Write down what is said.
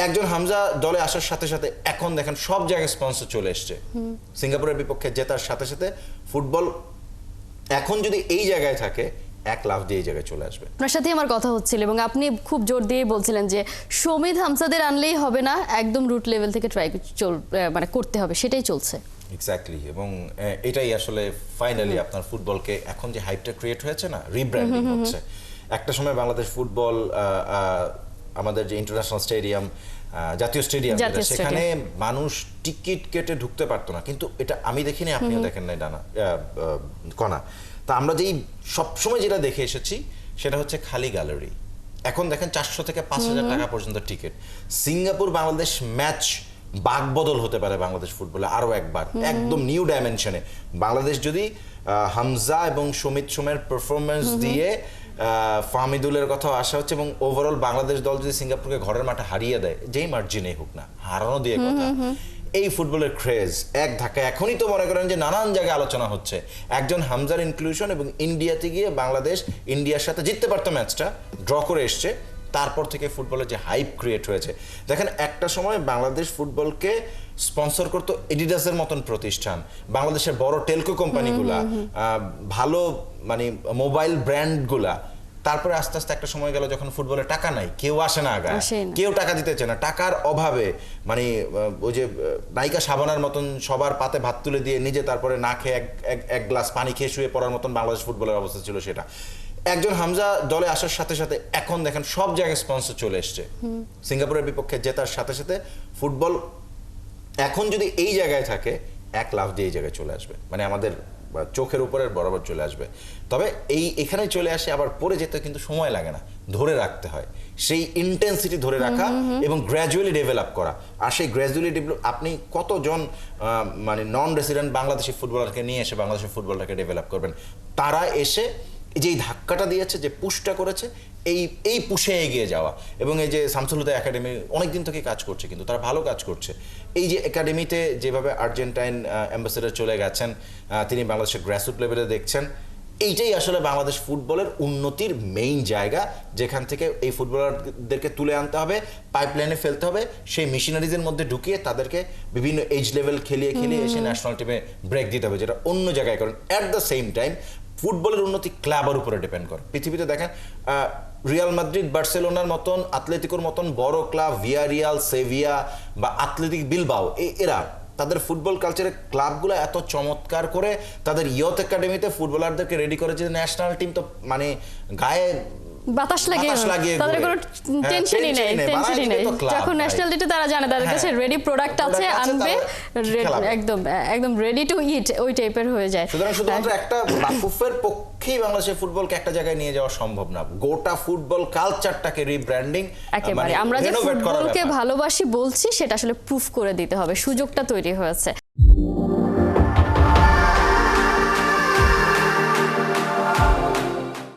একজন হামজা দলে আসার সাথে সাথে এখন দেখেন সব জায়গায় স্পন্সর চলে এসছে। সিঙ্গাপুরের বিপক্ষে জেতার সাথে সাথে ফুটবল এখন যদি এই জায়গায় থাকে 1 লাফ দিয়ে এই জায়গায় চলে আসবে। আপনার সাথে আমার কথা হচ্ছিল এবং আপনি খুব জোর দিয়ে বলছিলেন যে শমিদ হামজাদের আনলেই হবে না, একদম রুট লেভেল থেকে ট্রাই মানে করতে হবে, সেটাই চলছে। এক্স্যাক্টলি, এবং এটাই আসলে ফাইনালি আপনার ফুটবলকে এখন যে হাইপটা ক্রিয়েট হয়েছে না, রিব্র্যান্ডিং হচ্ছে। একটা সময় বাংলাদেশ ফুটবল আমাদের যে ইন্টারন্যাশনাল স্টেডিয়াম, জাতীয় স্টেডিয়াম, সেখানে মানুষ টিকিট কেটে ঢুকতে পারতো না, কিন্তু এটা আমি দেখিনি, আপনিও দেখেন নাই ডানা কণা। তা আমরা যেই সবসময় যেটা দেখে এসেছি সেটা হচ্ছে খালি গ্যালারি। এখন দেখেন 400 থেকে 5,000 টাকা পর্যন্ত টিকিট। সিঙ্গাপুর বাংলাদেশ ম্যাচ বাকবদল হতে পারে বাংলাদেশ ফুটবলে আরো একবার, একদম নিউ ডাইমেনশনে। বাংলাদেশ যদি হামজা এবং সমিত সোমের পারফরমেন্স দিয়ে ফাহমিদুলের কথাও আশা হচ্ছে, এবং ওভারঅল বাংলাদেশ দল যদি সিঙ্গাপুরকে ঘরের মাঠে হারিয়ে দেয়, যেই মার্জিনেই হোক না, হারানো দিয়ে কথা, এই ফুটবলের ক্রেজ এক ধাক্কা এখনই তো মনে করেন যে নানান জায়গায় আলোচনা হচ্ছে। একজন হামজার ইনক্লুশন এবং ইন্ডিয়াতে গিয়ে বাংলাদেশ ইন্ডিয়ার সাথে জিততে পারতো, ম্যাচটা ড্র করে এসছে, তারপর থেকে ফুটবলের যে হাইপ ক্রিয়েট হয়েছে। দেখেন একটা সময় বাংলাদেশ ফুটবলকে স্পন্সর করতো এডিডাসের মতন প্রতিষ্ঠান, বাংলাদেশের বড় টেলকো কোম্পানিগুলা, ভালো মানে মোবাইল ব্র্যান্ডগুলা। তারপরে আস্তে আস্তে একটা সময় গেল যখন ফুটবলে টাকা নাই, কেউ আসে না আগায়, কেউ টাকা দিতে চায় না। টাকার অভাবে মানে ওই যে নায়িকা শাবানার মতন সবার পাতে ভাত তুলে দিয়ে নিজে তারপরে না খেয়ে এক গ্লাস পানি খেয়ে শুয়ে পড়ার মতন বাংলাদেশ ফুটবলের অবস্থা ছিল সেটা। একজন হামজা দলে আসার সাথে সাথে এখন দেখেন সব জায়গায় স্পন্সর চলে এসছে। সিঙ্গাপুরের বিপক্ষে জেতার সাথে সাথে ফুটবল এখন যদি এই জায়গায় থাকে 1 লাফ দিয়ে এই জায়গায় চলে আসবে, মানে আমাদের চোখের উপরের বরাবর চলে আসবে। তবে এখানে চলে আসে আবার পরে যেতে কিন্তু সময় লাগে না, ধরে রাখতে হয় সেই ইন্টেন্সিটি ধরে রাখা এবং গ্র্যাজুয়ালি ডেভেলপ করা। আর সেই গ্র্যাজুয়ালি ডেভেলপ আপনি কতজন মানে নন রেসিডেন্ট বাংলাদেশি ফুটবলারকে নিয়ে এসে বাংলাদেশের ফুটবলটাকে ডেভেলপ করবেন? তারা এসে যেই ধাক্কাটা দিয়েছে, যে পুশটা করেছে, এই পুশে এগিয়ে যাওয়া। এবং এই যে শামসুল হুদা একাডেমি অনেকদিন থেকে কাজ করছে, কিন্তু তারা ভালো কাজ করছে। এই যে একাডেমিতে যেভাবে আর্জেন্টাইন অ্যাম্বাসেডর চলে গেছেন, তিনি বাংলাদেশের গ্রাসরুট লেভেলে দেখছেন, এইটাই আসলে বাংলাদেশ ফুটবলের উন্নতির মেইন জায়গা, যেখান থেকে এই ফুটবলারদেরকে তুলে আনতে হবে, পাইপলাইনে ফেলতে হবে, সেই মেশিনারিজের মধ্যে ঢুকিয়ে তাদেরকে বিভিন্ন এজ লেভেল খেলিয়ে এসে ন্যাশনাল টিমে ব্রেক দিতে হবে, যেটা অন্য জায়গায় করেন। অ্যাট দ্য সেম টাইম ফুটবলের উন্নতি ক্লাবের উপরে ডিপেন্ড করে। পৃথিবীতে দেখেন রিয়াল মাদ্রিদ, বার্সেলোনার মতন, আতলেতিকোর মতন বড় ক্লাব, ভিয়ারিয়াল, সেভিয়া বা আতলেতিক বিলবাও, এরা তাদের ফুটবল কালচারের ক্লাবগুলো এত চমৎকার করে তাদের ইয়থ একাডেমিতে ফুটবলারদেরকে রেডি করে যে ন্যাশনাল টিম তো মানে গায়ে বাতাস লাগিয়ে তাদের কোনো টেনশনই নেই। যখন ন্যাশনাল ডিতে তারা জানে তাদের কাছে রেডি প্রোডাক্ট আছে, আনবে, একদম রেডি টু ইট, ওই টাইপের হয়ে যায়। সুতরাং শুধুমাত্র একটা বাফুফের পক্ষেই বাংলাদেশের ফুটবলকে একটা জায়গায় নিয়ে যাওয়া সম্ভব না। গোটা ফুটবল কালচারটাকে রিব্র্যান্ডিং, একেবারে আমরা যে ফুটবলকে ভালোবাসি বলছি সেটা আসলে প্রুফ করে দিতে হবে, সুযোগটা তৈরি হয়েছে।